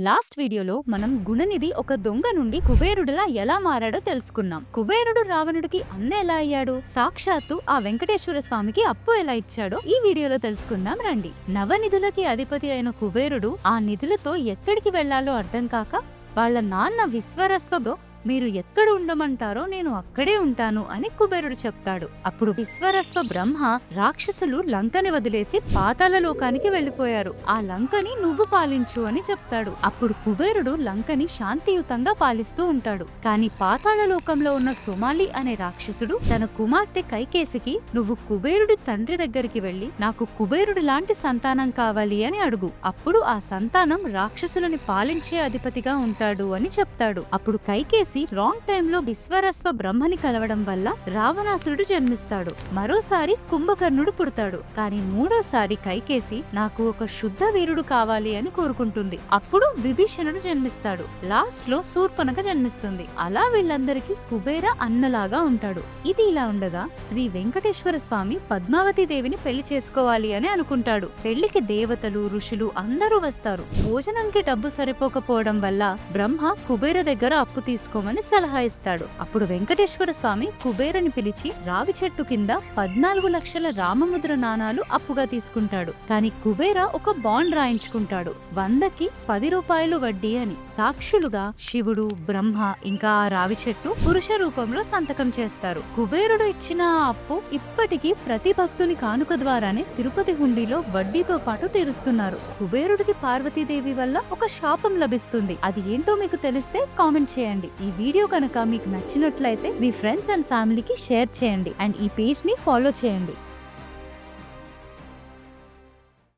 Last వీడియోలో మనం గుణనిధి ఒక దొంగ నుండి కుబేరుడిలా ఎలా మారాడో తెలుసుకున్నాం. కుబేరుడు రావణుడికి అన్న ఎలా అయ్యాడు, సాక్షాత్తు ఆ వెంకటేశ్వర స్వామికి అప్పు ఎలా ఇచ్చాడో ఈ వీడియోలో తెలుసుకుందాం రండి. నవనిధులకి అధిపతి అయిన కుబేరుడు ఆ నిధులతో ఎక్కడికి వెళ్లాలో అర్థం కాక వాళ్ళ నాన్న విశ్వరస్వతో మీరు ఎక్కడ ఉండమంటారో నేను అక్కడే ఉంటాను అని కుబేరుడు చెప్తాడు. అప్పుడు విశ్వరస్వ బ్రహ్మ రాక్షసులు లంకని వదిలేసి పాతాళ లోకానికి వెళ్లిపోయారు, ఆ లంకని నువ్వు పాలించు అని చెప్తాడు. అప్పుడు కుబేరుడు లంకని శాంతియుతంగా పాలిస్తూ ఉంటాడు. కాని పాతాళ లోకంలో ఉన్న సోమాలి అనే రాక్షసుడు తన కుమార్తె కైకేసికి నువ్వు కుబేరుడి తండ్రి దగ్గరికి వెళ్లి నాకు కుబేరుడి లాంటి సంతానం కావాలి అని అడుగు, అప్పుడు ఆ సంతానం రాక్షసులని పాలించే అధిపతిగా ఉంటాడు అని చెప్తాడు. అప్పుడు కైకేసి రాంగ్ టైంలో విశ్వరస్వ బ్రహ్మని కలవడం వల్ల రావణాసురుడు జన్మిస్తాడు. మరోసారి కుంభకర్ణుడు పుడతాడు. కానీ మూడోసారి కైకేసి నాకు ఒక శుద్ధ వీరుడు కావాలి అని కోరుకుంటుంది. అప్పుడు విభీషణుడు జన్మిస్తాడు. లాస్ట్ లో శూర్పణఖ జన్మిస్తుంది. అలా వీళ్ళందరికీ కుబేర అన్నలాగా ఉంటాడు. ఇది ఇలా ఉండగా శ్రీ వెంకటేశ్వర స్వామి పద్మావతి దేవిని పెళ్లి చేసుకోవాలి అని అనుకుంటాడు. పెళ్లికి దేవతలు, ఋషులు అందరూ వస్తారు. భోజనంకి డబ్బు సరిపోకపోవడం వల్ల బ్రహ్మ కుబేర దగ్గర అప్పు తీసుకోమని సలహా ఇస్తాడు. అప్పుడు వెంకటేశ్వర స్వామి కుబేరుని పిలిచి రావి చెట్టు కింద 14 లక్షల రామముద్ర నాణాలు అప్పుగా తీసుకుంటాడు. కాని కుబేర ఒక బాండ్ రాయించుకుంటాడు, 100కి 10 రూపాయలు వడ్డీ అని. సాక్షులుగా శివుడు, బ్రహ్మ ఇంకా ఆ రావి చెట్టు పురుష రూపంలో సంతకం చేస్తారు. కుబేరుడు ఇచ్చిన అప్పు ఇప్పటికీ ప్రతి భక్తుని కానుక ద్వారానే తిరుపతి హుండీలో వడ్డీతో పాటు తీరుస్తున్నారు. కుబేరుడికి పార్వతీదేవి వల్ల ఒక శాపం లభిస్తుంది. అది ఏంటో మీకు తెలిస్తే కామెంట్ చేయండి. ఈ వీడియో కనుక మీకు నచ్చినట్లయితే మీ ఫ్రెండ్స్ అండ్ ఫ్యామిలీకి షేర్ చేయండి అండ్ ఈ పేజ్ ని ఫాలో చేయండి.